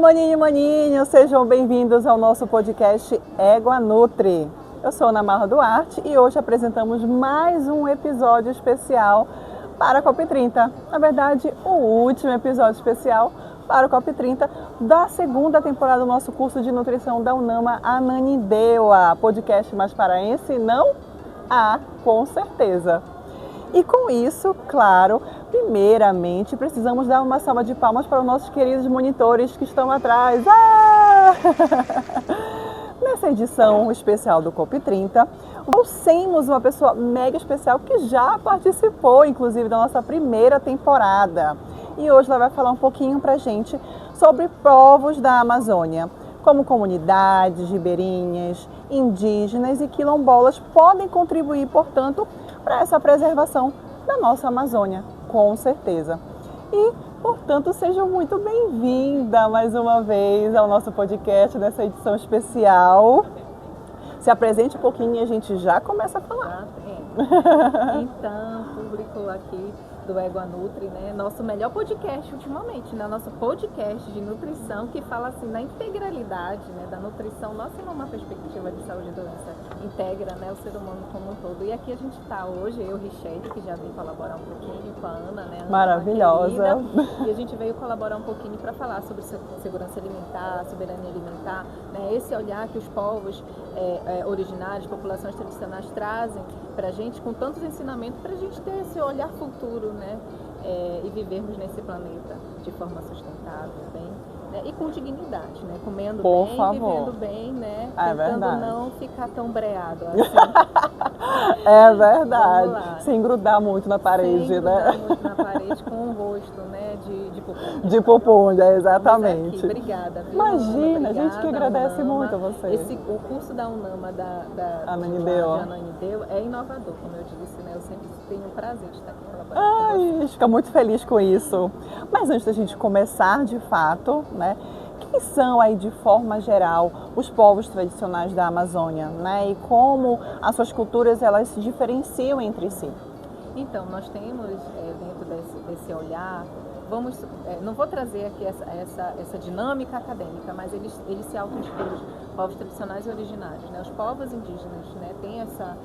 maninho e maninho, sejam bem-vindos ao nosso podcast Égua Nutri. Eu sou Ana Marra Duarte e hoje apresentamos mais um episódio especial para a COP30. Na verdade, o último episódio especial para o COP30 da segunda temporada do nosso curso de nutrição da UNAMA Ananindeua. Podcast mais paraense? Não? Ah, com certeza. E com isso, claro, primeiramente precisamos dar uma salva de palmas para os nossos queridos monitores que estão atrás. Nessa edição especial do COP30, trouxemos uma pessoa mega especial que já participou, inclusive, da nossa primeira temporada. E hoje ela vai falar um pouquinho para a gente sobre povos da Amazônia, como comunidades ribeirinhas, indígenas e quilombolas podem contribuir, portanto, para essa preservação da nossa Amazônia, com certeza. E, portanto, sejam muito bem-vinda mais uma vez ao nosso podcast nessa edição especial. Se apresente um pouquinho e a gente já começa a falar. Então, público aqui do Égua Nutri, né? Nosso melhor podcast ultimamente, né? Nosso podcast de nutrição que fala assim na integralidade, né, da nutrição, nossa, numa perspectiva de saúde e doença, integra, né, o ser humano como um todo. E aqui a gente está hoje, eu, Richelle, que já veio colaborar um pouquinho com a Ana, né? Maravilhosa. E a gente veio colaborar um pouquinho para falar sobre segurança alimentar, soberania alimentar, né? Esse olhar que os povos originários, populações tradicionais trazem para a gente, com tantos ensinamentos, para a gente ter esse olhar futuro, né? E vivermos nesse planeta de forma sustentável, bem, né? E com dignidade, né? Comendo Por bem, favor. Vivendo bem, né? É Tentando verdade. não ficar tão breado assim. É verdade. Vamos lá. Sem grudar muito na parede, Sem né? grudar muito na parede, com o rosto, né? De pupunha. De pupunha, Aqui, exatamente. obrigada. Viu, Imagina, Ana? a gente que Obrigada, agradece UNAMA. muito a você. O curso da UNAMA de Ananindeua. Ananindeua é inovador, como eu disse, né? Eu sempre tenho o prazer de estar aqui colaborando com Ai, você. a gente fica muito feliz com isso. Mas antes da gente começar de fato, né? Quem são aí de forma geral os povos tradicionais da Amazônia, né? E como as suas culturas elas se diferenciam entre si? Então, nós temos dentro desse olhar, não vou trazer aqui essa dinâmica acadêmica, mas eles se auto-intitulam povos tradicionais e originários, né? Os povos indígenas, né, têm essa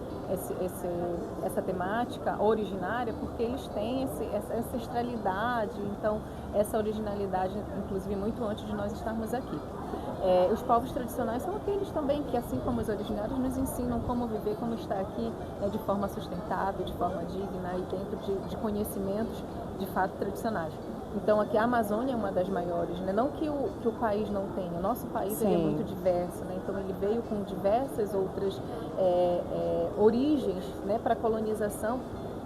temática originária porque eles têm essa ancestralidade, então essa originalidade, inclusive muito antes de nós estarmos aqui. Os povos tradicionais são aqueles também que, assim como os originários, nos ensinam como viver, como estar aqui, né, de forma sustentável, de forma digna e dentro de conhecimentos de fato tradicionais. Então aqui a Amazônia é uma das maiores, né? Não que o país não tenha, o nosso país ele é muito diverso, né? Então ele veio com diversas outras origens, né, para a colonização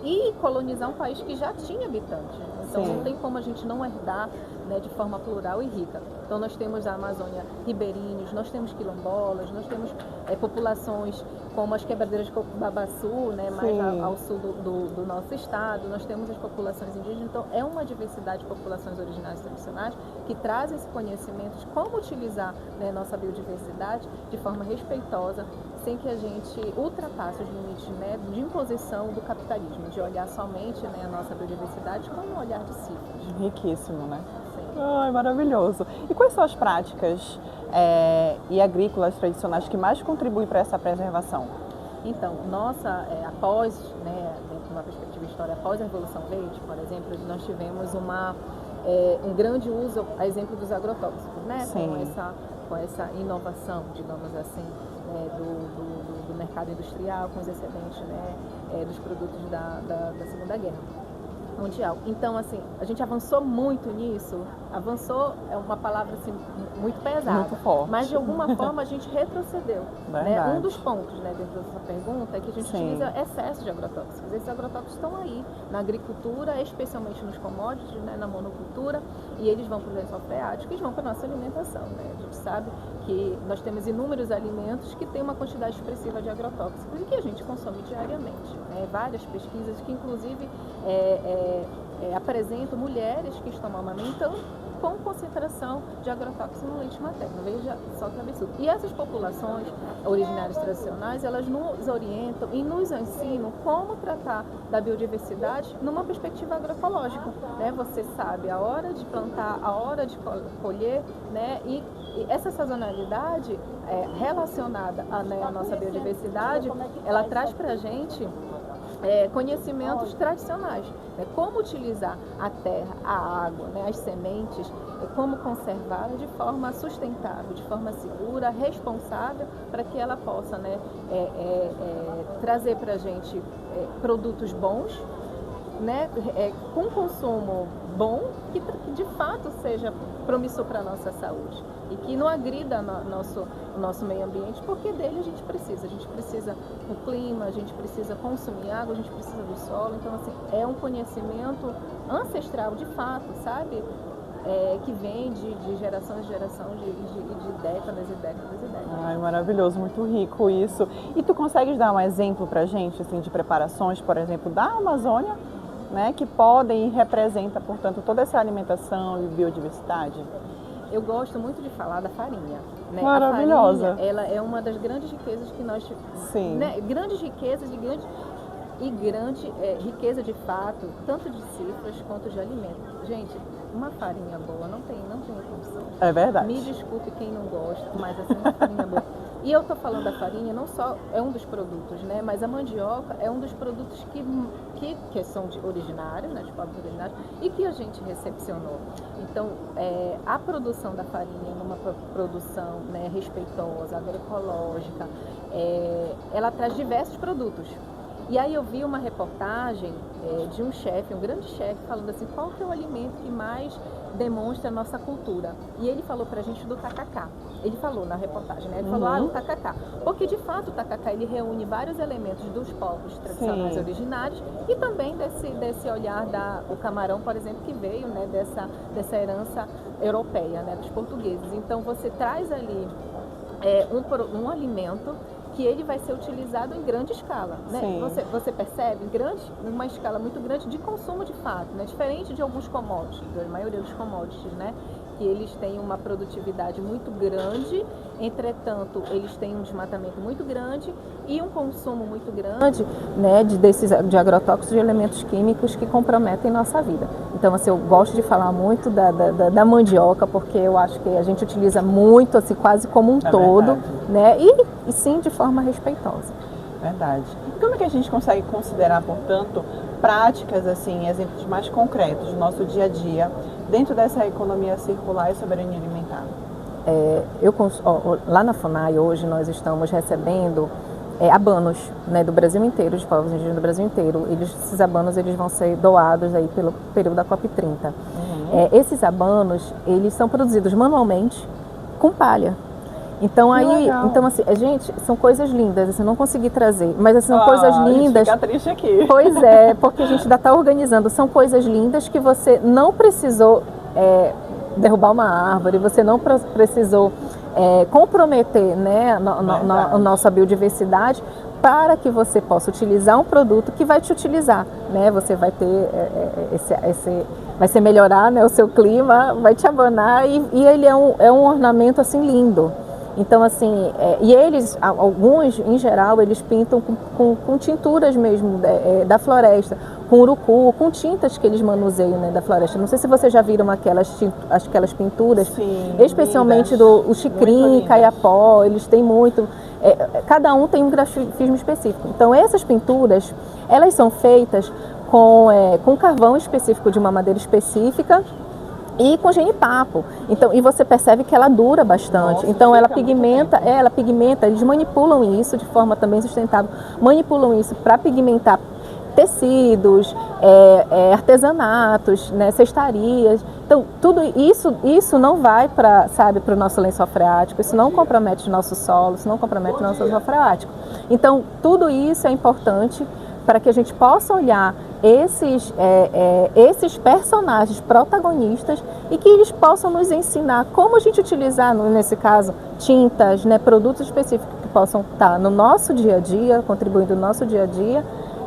e colonizar um país que já tinha habitantes. Então não tem como a gente não herdar, né, de forma plural e rica. Então nós temos a Amazônia ribeirinhos, nós temos quilombolas, nós temos populações como as quebradeiras de Babaçu, né, mais ao sul do nosso estado, nós temos as populações indígenas. Então é uma diversidade de populações originárias e tradicionais que trazem esse conhecimento de como utilizar, né, nossa biodiversidade de forma respeitosa, sem que a gente ultrapasse os limites, né, de imposição do capitalismo, de olhar somente, né, a nossa biodiversidade como um olhar de cifras. Riquíssimo, né? Sim. Ai, maravilhoso. E quais são as práticas e agrícolas tradicionais que mais contribuem para essa preservação? Então, após, né, dentro de uma perspectiva histórica, após a Revolução Verde, por exemplo, nós tivemos um grande uso, a exemplo dos agrotóxicos, né? Com essa inovação, digamos assim, né, do mercado industrial, com os excedentes, né, dos produtos da Segunda Guerra Mundial. Então, assim, a gente avançou muito nisso. Avançou é uma palavra assim, muito pesada, muito forte. Mas de alguma forma a gente retrocedeu. Né? Um dos pontos, né, dentro dessa pergunta é que a gente utiliza excesso de agrotóxicos. Esses agrotóxicos estão aí na agricultura, especialmente nos commodities, né, na monocultura, e eles vão para o lençol freático e vão para a nossa alimentação. Né? A gente sabe que nós temos inúmeros alimentos que têm uma quantidade expressiva de agrotóxicos e que a gente consome diariamente. Né? Várias pesquisas que, inclusive, apresentam mulheres que estão amamentando com concentração de agrotóxicos no leite materno. Veja só que absurdo. E essas populações originárias tradicionais, elas nos orientam e nos ensinam como tratar da biodiversidade numa perspectiva agroecológica, né? Você sabe a hora de plantar, a hora de colher, né? E essa sazonalidade relacionada à nossa biodiversidade, ela traz para a gente conhecimentos tradicionais, né? Como utilizar a terra, a água, né? As sementes, como conservá-la de forma sustentável, de forma segura, responsável, para que ela possa, né, trazer para a gente produtos bons, né, com consumo bom, que de fato seja promissor para a nossa saúde e que não agrida o nosso meio ambiente, porque dele a gente precisa do clima, a gente precisa consumir água, a gente precisa do solo. Então, assim, é um conhecimento ancestral de fato, sabe? Que vem de geração em geração, de décadas e décadas e décadas. Ai, maravilhoso, muito rico isso. E tu consegues dar um exemplo pra gente, assim, de preparações, por exemplo, da Amazônia, né, que podem e representam, portanto, toda essa alimentação e biodiversidade? Eu gosto muito de falar da farinha, né? Maravilhosa. A farinha, ela é uma das grandes riquezas que nós... Sim. Né? Grandes riquezas e grande riqueza de fato, tanto de cifras quanto de alimento. Gente, uma farinha boa não tem condição. É verdade. Me desculpe quem não gosta, mas assim, uma farinha boa. E eu tô falando da farinha, não só é um dos produtos, né? Mas a mandioca é um dos produtos que são originários, né? De povos originários, e que a gente recepcionou. Então, a produção da farinha numa produção, né, respeitosa, agroecológica, ela traz diversos produtos. E aí eu vi uma reportagem de um chefe, um grande chefe, falando assim, qual que é o alimento que mais demonstra a nossa cultura? E ele falou pra gente do tacacá. Ele falou na reportagem, né? Ele falou, o tacacá. Porque de fato o tacacá, ele reúne vários elementos dos povos tradicionais originários e também desse olhar o camarão, por exemplo, que veio, né, dessa herança europeia, né, dos portugueses. Então você traz ali um alimento que ele vai ser utilizado em grande escala, né? Você percebe uma escala muito grande de consumo de fato, né? Diferente de alguns commodities, da maioria dos commodities, né? Que eles têm uma produtividade muito grande, entretanto, eles têm um desmatamento muito grande e um consumo muito grande, né, de agrotóxicos e elementos químicos que comprometem nossa vida. Então, assim, eu gosto de falar muito da mandioca, porque eu acho que a gente utiliza muito, assim, quase como um todo, né, e sim de forma respeitosa. Verdade. E como é que a gente consegue considerar, portanto, práticas, assim, exemplos mais concretos do nosso dia a dia dentro dessa economia circular e soberania alimentar? Lá na FUNAI hoje nós estamos recebendo abanos, né, do Brasil inteiro, de povos indígenas do Brasil inteiro. Esses abanos eles vão ser doados aí pelo período da COP30. Esses abanos eles são produzidos manualmente com palha. Então assim, gente, são coisas lindas, assim, eu não consegui trazer, mas assim, são coisas lindas. Fica triste aqui. Pois é, porque a gente ainda está organizando, são coisas lindas que você não precisou derrubar uma árvore, você não precisou comprometer, né, a nossa biodiversidade, para que você possa utilizar um produto que vai te utilizar, né? Você vai ter vai ser melhorar, né, o seu clima, vai te abanar e ele é um ornamento assim lindo. Então, assim, e eles, alguns, em geral, eles pintam com tinturas mesmo da floresta, com urucu, com tintas que eles manuseiam, né, da floresta. Não sei se vocês já viram aquelas pinturas, especialmente o xicrim, caiapó, eles têm muito, cada um tem um grafismo específico. Então, essas pinturas, elas são feitas com carvão específico de uma madeira específica, e com genipapo. Então, e você percebe que ela dura bastante. Nossa, então ela pigmenta, eles manipulam isso de forma também sustentável, manipulam isso para pigmentar tecidos, artesanatos, né, cestarias. Então, tudo isso não vai para o nosso lençol freático, isso não compromete o nosso solo, isso não compromete o nosso lençol freático. Então, tudo isso é importante para que a gente possa olhar esses personagens protagonistas e que eles possam nos ensinar como a gente utilizar, nesse caso, tintas, né, produtos específicos que possam estar no nosso dia a dia, contribuindo no nosso dia a dia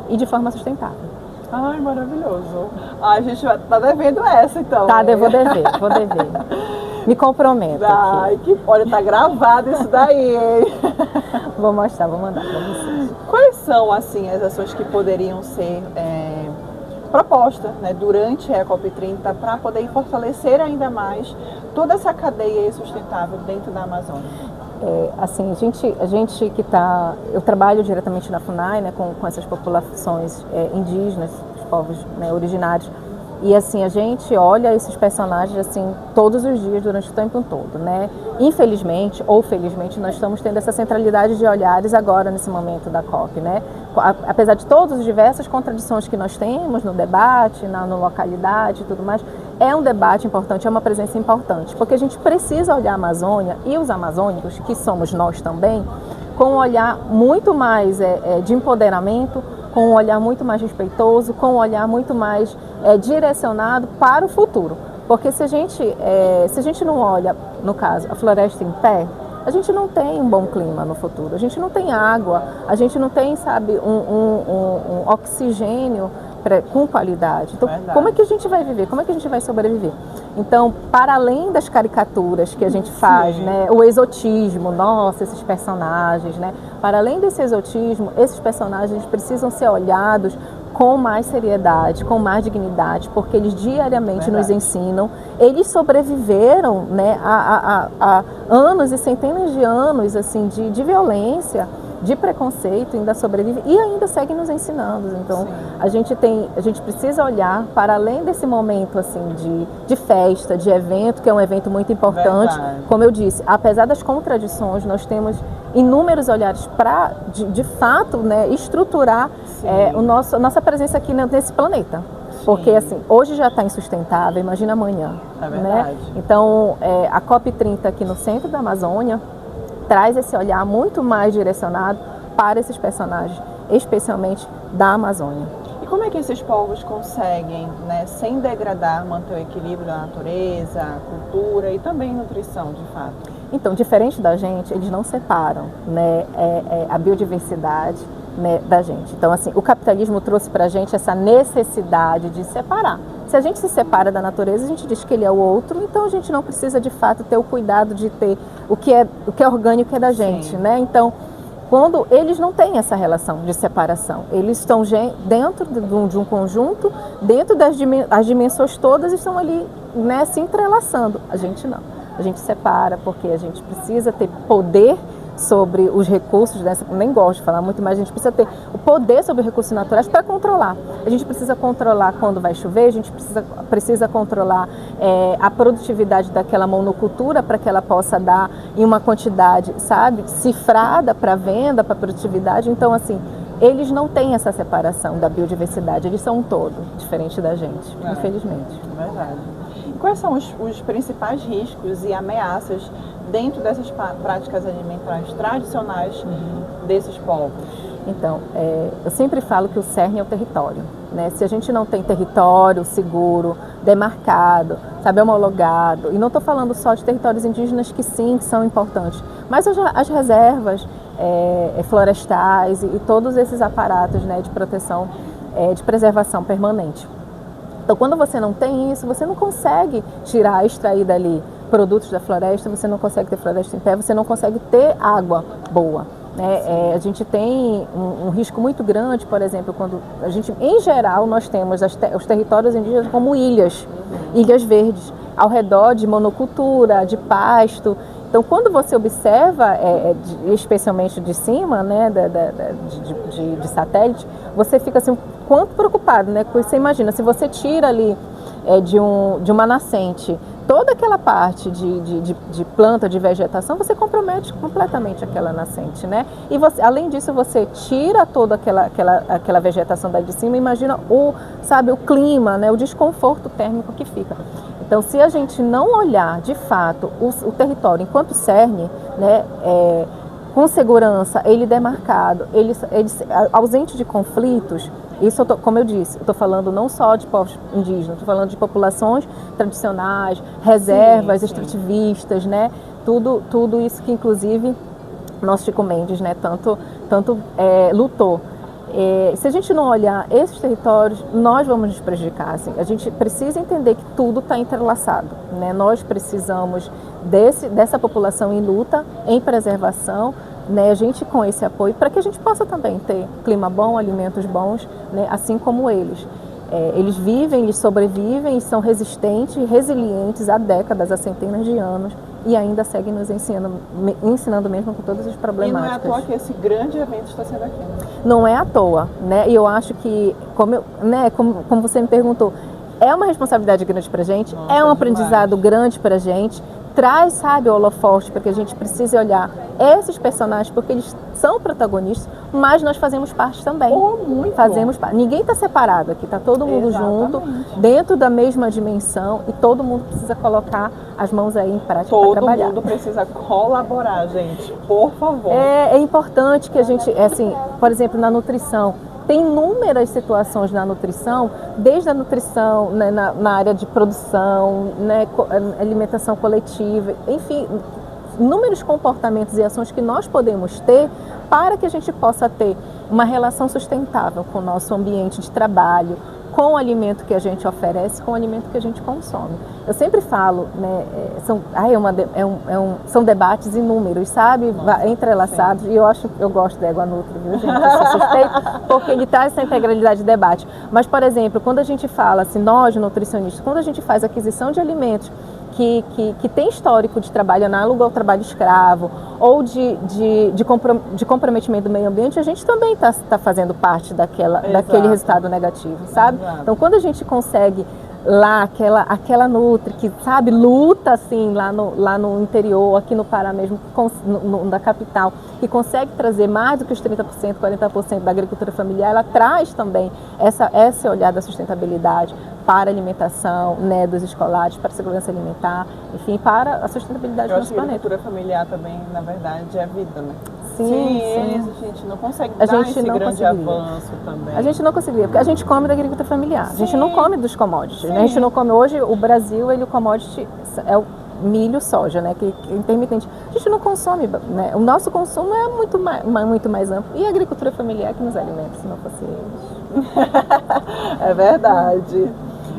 e de forma sustentável. Ai, maravilhoso. A gente tá devendo essa, então. Tá, vou dever. Me comprometo Ai, aqui. olha, tá gravado isso daí, hein? Vou mostrar, vou mandar para vocês. Quais são, assim, as ações que poderiam ser propostas, né, durante a COP30 para poder fortalecer ainda mais toda essa cadeia sustentável dentro da Amazônia? Assim, a gente que está... Eu trabalho diretamente na FUNAI, né, com essas populações indígenas, os povos, né, originários. E assim, a gente olha esses personagens assim todos os dias, durante o tempo todo, né? Infelizmente ou felizmente, nós estamos tendo essa centralidade de olhares agora nesse momento da COP, né? Apesar de todas as diversas contradições que nós temos no debate, na localidade e tudo mais, é um debate importante, é uma presença importante, porque a gente precisa olhar a Amazônia e os amazônicos, que somos nós também, com um olhar muito mais de empoderamento, com um olhar muito mais respeitoso, com um olhar muito mais direcionado para o futuro. Porque se a gente não olha, no caso, a floresta em pé, a gente não tem um bom clima no futuro, a gente não tem água, a gente não tem, sabe, um oxigênio com qualidade. Então, como é que a gente vai viver? Como é que a gente vai sobreviver? Então, para além das caricaturas que a gente faz, né, o exotismo, nossa, esses personagens, né, para além desse exotismo, esses personagens precisam ser olhados com mais seriedade, com mais dignidade, porque eles diariamente nos ensinam. Eles sobreviveram, né, a anos e centenas de anos assim, de violência, de preconceito, ainda sobrevive e ainda segue nos ensinando. Então, a gente precisa olhar para além desse momento assim de festa, de evento, que é um evento muito importante. Como eu disse, apesar das contradições, nós temos inúmeros olhares para, de fato, né, estruturar nossa presença aqui nesse planeta. Porque assim, hoje já está insustentável, imagina amanhã. É verdade. Né? Então, a COP30 aqui no centro da Amazônia traz esse olhar muito mais direcionado para esses personagens, especialmente da Amazônia. E como é que esses povos conseguem, né, sem degradar, manter o equilíbrio da natureza, cultura e também nutrição, de fato? Então, diferente da gente, eles não separam, né, a biodiversidade, né, da gente. Então, assim, o capitalismo trouxe para a gente essa necessidade de separar. Se a gente se separa da natureza, a gente diz que ele é o outro, então a gente não precisa de fato ter o cuidado de ter o que é orgânico, que é da gente, né? Então, quando eles não têm essa relação de separação, eles estão dentro de um conjunto, dentro das dimensões todas, estão ali, né, se entrelaçando. A gente não. A gente separa porque a gente precisa ter poder sobre os recursos, nem gosto de falar muito, mas a gente precisa ter o poder sobre os recursos naturais para controlar. A gente precisa controlar quando vai chover, a gente precisa controlar a produtividade daquela monocultura para que ela possa dar em uma quantidade, sabe, cifrada para venda, para produtividade. Então, assim, eles não têm essa separação da biodiversidade, eles são um todo, diferente da gente, infelizmente. Verdade. E quais são os principais riscos e ameaças dentro dessas práticas alimentares tradicionais desses povos? Então, eu sempre falo que o cerne é o território, né? Se a gente não tem território seguro, demarcado, sabe, homologado, e não estou falando só de territórios indígenas que sim, que são importantes, mas as reservas florestais e todos esses aparatos, né, de proteção, de preservação permanente. Então, quando você não tem isso, você não consegue extrair dali produtos da floresta, você não consegue ter floresta em pé, você não consegue ter água boa. Né? A gente tem um risco muito grande, por exemplo, quando a gente, em geral, nós temos os territórios indígenas como ilhas verdes, ao redor de monocultura, de pasto. Então, quando você observa, especialmente de cima, né, de satélite, você fica assim, quanto preocupado, né? Porque você imagina, se você tira ali de uma nascente toda aquela parte de planta, de vegetação, você compromete completamente aquela nascente, né? E você, além disso, você tira toda aquela vegetação daí de cima, imagina o clima, né? O desconforto térmico que fica. Então, se a gente não olhar, de fato, o território enquanto cerne, né, com segurança, ele demarcado, ele ausente de conflitos, isso, como eu disse, estou falando não só de povos indígenas, estou falando de populações tradicionais, reservas extrativistas, né, tudo isso que, inclusive, nosso Chico Mendes, né, tanto lutou. Se a gente não olhar esses territórios, nós vamos nos prejudicar. Assim. A gente precisa entender que tudo está entrelaçado, né? Nós precisamos dessa população em luta, em preservação, né? A gente com esse apoio, para que a gente possa também ter clima bom, alimentos bons, né? Assim como eles. Eles vivem, eles sobrevivem, são resistentes e resilientes há décadas, há centenas de anos, e ainda seguem nos ensinando mesmo com todas as problemáticas. E não é à toa que esse grande evento está sendo aqui, né? Não é à toa, né? E eu acho que, como você me perguntou, é uma responsabilidade grande para a gente, é um aprendizado grande para a gente, traz, sabe, o holofote para que a gente precise olhar esses personagens, porque eles são protagonistas, mas nós fazemos parte também. Muito fazemos parte. Ninguém está separado aqui, está todo mundo junto, dentro da mesma dimensão, e todo mundo precisa colocar as mãos aí em prática para trabalhar. Todo mundo precisa colaborar, gente, por favor. É importante que a gente, assim, por exemplo, na nutrição, tem inúmeras situações na nutrição, desde a nutrição, né, na área de produção, né, alimentação coletiva, enfim, inúmeros comportamentos e ações que nós podemos ter para que a gente possa ter uma relação sustentável com o nosso ambiente de trabalho, com o alimento que a gente oferece, com o alimento que a gente consome. Eu sempre falo, né, são debates inúmeros, sabe, entrelaçados, e eu gosto da EguaNutri, viu, gente? Eu sou suspeita, porque ele traz essa integralidade de debate. Mas, por exemplo, quando a gente fala, assim, nós nutricionistas, quando a gente faz aquisição de alimentos que tem histórico de trabalho análogo ao trabalho escravo ou de comprometimento do meio ambiente, a gente também está fazendo parte daquele resultado negativo, sabe? Exato. Então, quando a gente consegue lá, aquela Nutri que, sabe, luta assim lá no interior, aqui no Pará mesmo, da capital, que consegue trazer mais do que os 30%, 40% da agricultura familiar, ela traz também esse olhar da sustentabilidade para a alimentação, né, dos escolares, para a segurança alimentar, enfim, para a sustentabilidade do nosso planeta. A agricultura familiar também, na verdade, é vida, né? Sim. A gente não consegue dar esse grande avanço também. A gente não conseguiria, porque a gente come da agricultura familiar, a gente não come dos commodities, né? A gente não come, hoje o Brasil, o commodity é o milho, soja, né, que é intermitente. A gente não consome, né? O nosso consumo é muito mais amplo, e a agricultura familiar que nos alimenta, se não fosse eles. É verdade.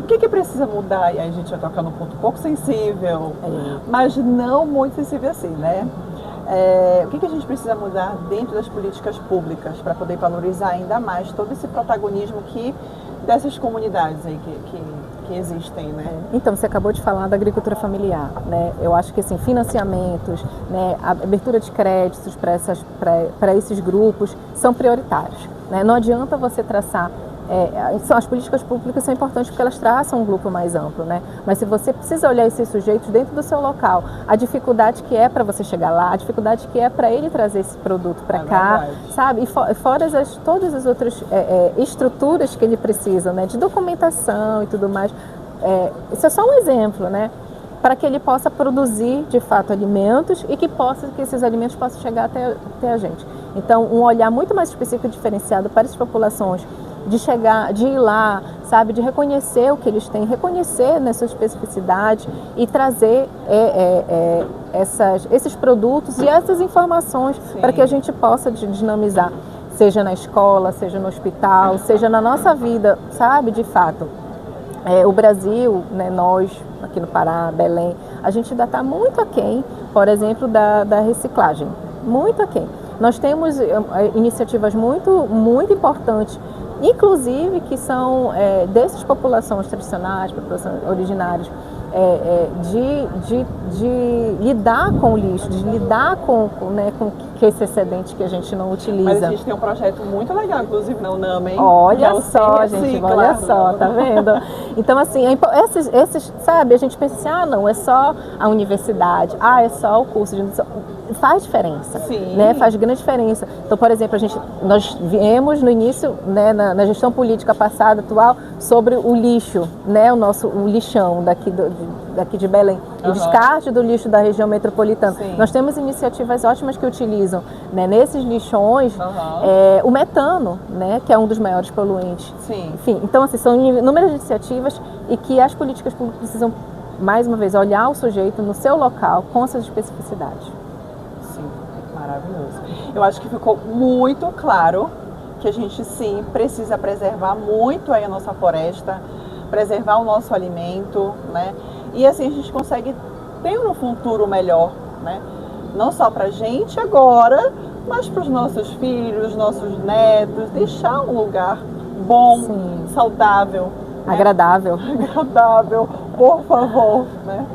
O que precisa mudar? E aí a gente vai tocar num ponto um pouco sensível, mas não muito sensível assim, né? O que a gente precisa mudar dentro das políticas públicas para poder valorizar ainda mais todo esse protagonismo dessas comunidades aí que existem, né? Então, você acabou de falar da agricultura familiar, né? Eu acho que, assim, financiamentos, né, a abertura de créditos para esses grupos são prioritários, né? Não adianta você traçar as políticas públicas são importantes porque elas traçam um grupo mais amplo, né? Mas se você precisa olhar esses sujeitos dentro do seu local, a dificuldade que é para você chegar lá, a dificuldade que é para ele trazer esse produto para cá, verdade. Sabe? E fora todas as outras estruturas que ele precisa, né? De documentação e tudo mais. Isso é só um exemplo, né? Para que ele possa produzir, de fato, alimentos e que esses alimentos possam chegar até a gente. Então, um olhar muito mais específico e diferenciado para essas populações, de ir lá, sabe, de reconhecer o que eles têm, reconhecer na sua especificidade e trazer esses produtos e essas informações para que a gente possa dinamizar, seja na escola, seja no hospital, seja na nossa vida, sabe, de fato. O Brasil, né, nós aqui no Pará, Belém, a gente ainda está muito aquém, por exemplo, da reciclagem, muito aquém. Nós temos iniciativas muito importantes, inclusive que são dessas populações tradicionais, populações originárias, de lidar com o lixo, de lidar com esse excedente que a gente não utiliza. Mas a gente tem um projeto muito legal, inclusive na UNAM, hein? Olha só, gente, olha só, tá vendo? Então, assim, sabe, a gente pensa assim, não, é só a universidade, é só o curso de nutrição. Faz diferença, né? Faz grande diferença. Então, por exemplo, nós viemos no início, né, na gestão política passada, atual, sobre o lixo, né, o lixão daqui de Belém, o descarte do lixo da região metropolitana. Nós temos iniciativas ótimas que utilizam, né, nesses lixões o metano, né, que é um dos maiores poluentes. Enfim, então, assim, são inúmeras iniciativas e que as políticas públicas precisam, mais uma vez, olhar o sujeito no seu local com essas especificidades. Maravilhoso. Eu acho que ficou muito claro que a gente sim precisa preservar muito aí a nossa floresta, preservar o nosso alimento, né? E assim a gente consegue ter um futuro melhor, né? Não só pra gente agora, mas para os nossos filhos, nossos netos, deixar um lugar bom, sim, saudável, né? Agradável, por favor, né?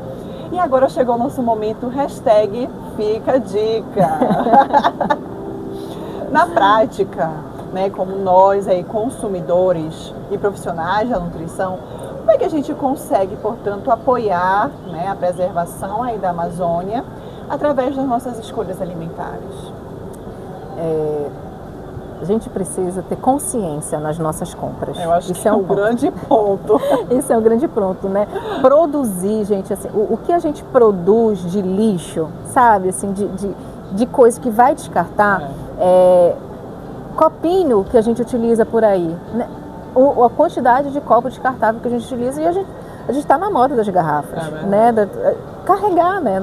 E agora chegou o nosso momento, hashtag fica a dica. Na prática, né, como nós aí consumidores e profissionais da nutrição, como é que a gente consegue, portanto, apoiar, né, a preservação aí da Amazônia através das nossas escolhas alimentares? A gente precisa ter consciência nas nossas compras. Eu acho que é um grande ponto. Isso é um grande ponto, né? Produzir, gente, assim, o que a gente produz de lixo, sabe, assim, de coisa que vai descartar, copinho que a gente utiliza por aí, né? A quantidade de copo descartável que a gente utiliza, e a gente está na moda das garrafas, né? Carregar, né,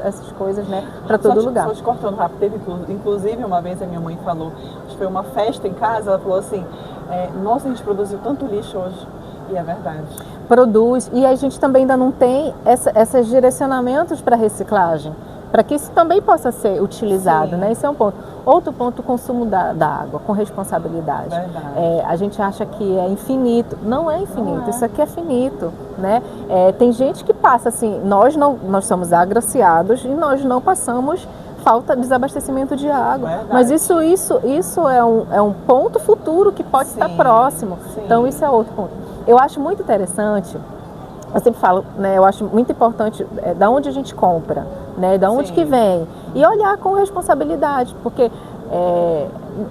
essas coisas, né, para todo lugar. Só te cortando rápido, teve inclusive uma vez a minha mãe falou, acho que foi uma festa em casa, ela falou assim, nossa, a gente produziu tanto lixo hoje, e é verdade. Produz, e a gente também ainda não tem esses direcionamentos para reciclagem, para que isso também possa ser utilizado, né? Esse é um ponto. Outro ponto, o consumo da água, com responsabilidade. A gente acha que é infinito. Não é infinito, isso aqui é finito, né? Tem gente que passa assim, nós somos agraciados e nós não passamos falta de desabastecimento de água. Mas isso é um ponto futuro que pode estar próximo. Sim. Então isso é outro ponto. Eu acho muito interessante, eu sempre falo, né, eu acho muito importante da onde a gente compra, né, da onde que vem, e olhar com responsabilidade, porque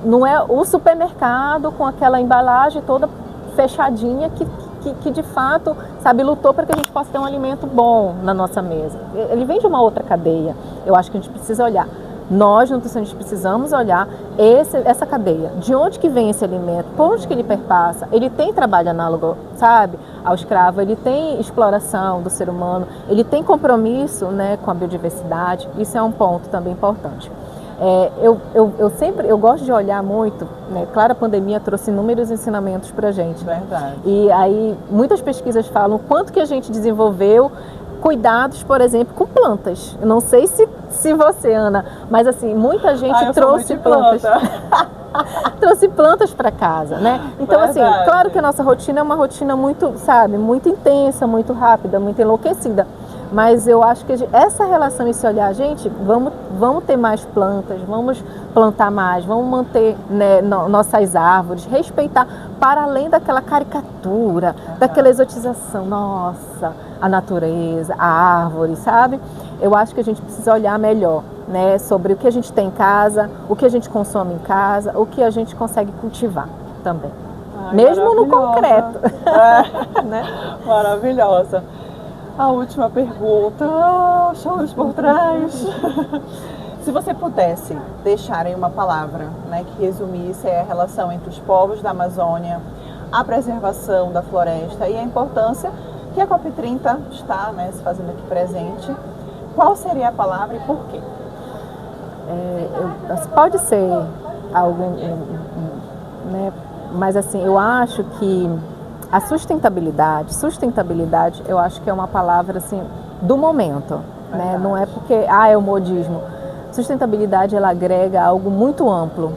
não é o supermercado com aquela embalagem toda fechadinha que de fato, sabe, lutou para que a gente possa ter um alimento bom na nossa mesa. Ele vem de uma outra cadeia. Eu acho que a gente precisa olhar. Nós, nutricionistas, precisamos olhar essa cadeia. De onde que vem esse alimento? Por onde que ele perpassa? Ele tem trabalho análogo, sabe, ao escravo? Ele tem exploração do ser humano? Ele tem compromisso, né, com a biodiversidade? Isso é um ponto também importante. Eu gosto de olhar muito, né? Claro, a pandemia trouxe inúmeros ensinamentos para a gente. Verdade. E aí, muitas pesquisas falam quanto que a gente desenvolveu cuidados, por exemplo, com plantas. Eu não sei se você, Ana, mas assim, muita gente trouxe plantas. Trouxe plantas para casa, né? Então, assim, claro que a nossa rotina é uma rotina muito, sabe, muito intensa, muito rápida, muito enlouquecida. Mas eu acho que essa relação, esse olhar, gente, vamos ter mais plantas, vamos plantar mais, vamos manter, né, nossas árvores, respeitar, para além daquela caricatura, daquela exotização, nossa, a natureza, a árvore, sabe? Eu acho que a gente precisa olhar melhor, né, sobre o que a gente tem em casa, o que a gente consome em casa, o que a gente consegue cultivar também. Mesmo no concreto. Né? Maravilhosa. A última pergunta, choros por trás. Se você pudesse deixar em uma palavra, né, que resumisse a relação entre os povos da Amazônia, a preservação da floresta e a importância que a COP30 está, né, se fazendo aqui presente, qual seria a palavra e por quê? Pode ser algo, né, mas assim, eu acho que a sustentabilidade, eu acho que é uma palavra assim do momento, né? Não é porque é o modismo. Sustentabilidade, ela agrega algo muito amplo.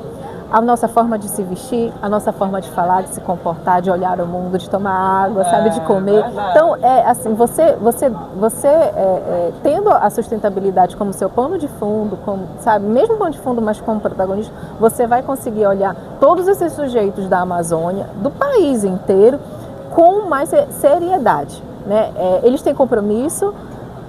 A nossa forma de se vestir, a nossa forma de falar, de se comportar, de olhar o mundo, de tomar água, sabe, de comer. Então, assim, você tendo a sustentabilidade como seu pano de fundo, como, sabe, mesmo pano de fundo, mas como protagonista, você vai conseguir olhar todos esses sujeitos da Amazônia, do país inteiro, com mais seriedade, né? Eles têm compromisso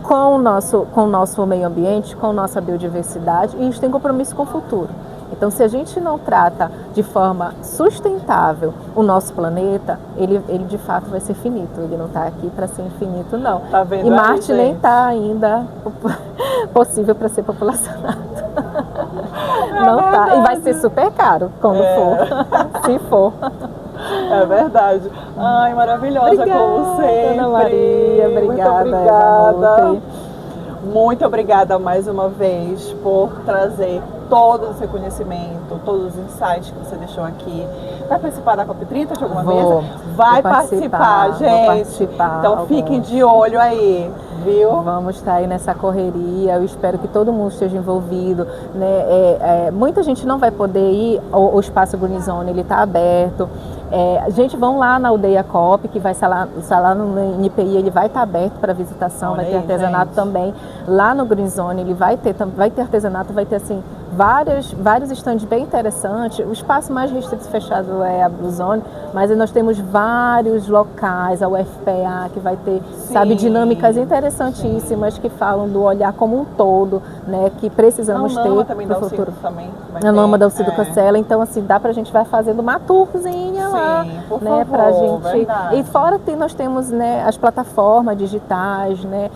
com o nosso meio ambiente, com a nossa biodiversidade, e eles têm compromisso com o futuro. Então, se a gente não trata de forma sustentável o nosso planeta, ele de fato vai ser finito. Ele não está aqui para ser infinito, não. Tá vendo? E Marte nem está ainda possível para ser populacionado. Não tá. E vai ser super caro quando for, se for. É verdade. Ai, maravilhosa, obrigada, como sempre. Ana Maria, obrigada. Muito obrigada. Muito obrigada mais uma vez por trazer todo o seu conhecimento, todos os insights que você deixou aqui. Vai participar da COP30 de alguma vez? Vai participar, gente. Então fiquem de olho aí, viu? Vamos estar aí nessa correria. Eu espero que todo mundo esteja envolvido, né? Muita gente não vai poder ir. O Espaço Green Zone, ele está aberto. Gente, vão lá na Aldeia COP, que vai estar lá no NPI, ele vai estar aberto para visitação. Olha, vai ter artesanato também. Lá no Green Zone, ele vai ter artesanato, vai ter assim vários estandes bem interessantes. O espaço mais restrito e fechado é a Blue Zone, mas nós temos vários locais, a UFPA, que vai ter, dinâmicas interessantíssimas que falam do olhar como um todo, né, que precisamos ter para o futuro. A Nama da Alcido Cancela, então assim, dá pra gente vai fazendo uma tourzinha lá, né, pra gente. Verdade. E fora nós temos, né, as plataformas digitais, né,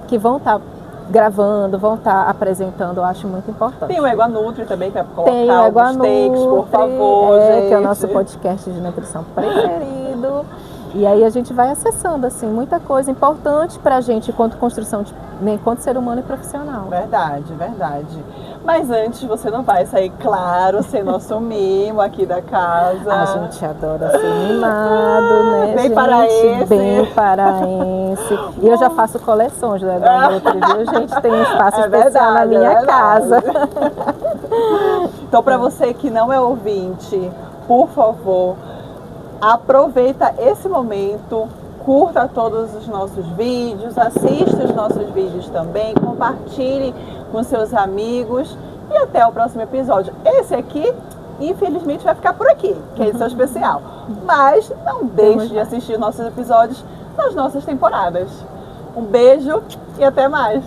que vão estar gravando, vão estar apresentando, eu acho muito importante. Tem o Égua Nutri também, que vai colocar os takes, por favor, gente. Que é o nosso podcast de nutrição preferido. E aí a gente vai acessando, assim, muita coisa importante pra gente enquanto construção, enquanto ser humano e profissional. Verdade, verdade. Mas antes, você não vai sair, claro, ser nosso mimo aqui da casa. A gente adora ser mimado, né, bem gente? Paraense. Bem paraense. E eu já faço coleções do Égua Nutri, viu, gente? Tem um espaço especial na minha casa. Então, para você que não é ouvinte, por favor, aproveita esse momento, curta todos os nossos vídeos, assista os nossos vídeos também, compartilhe com seus amigos e até o próximo episódio. Esse aqui, infelizmente, vai ficar por aqui, que é edição especial. Mas não deixe de assistir nossos episódios nas nossas temporadas. Um beijo e até mais!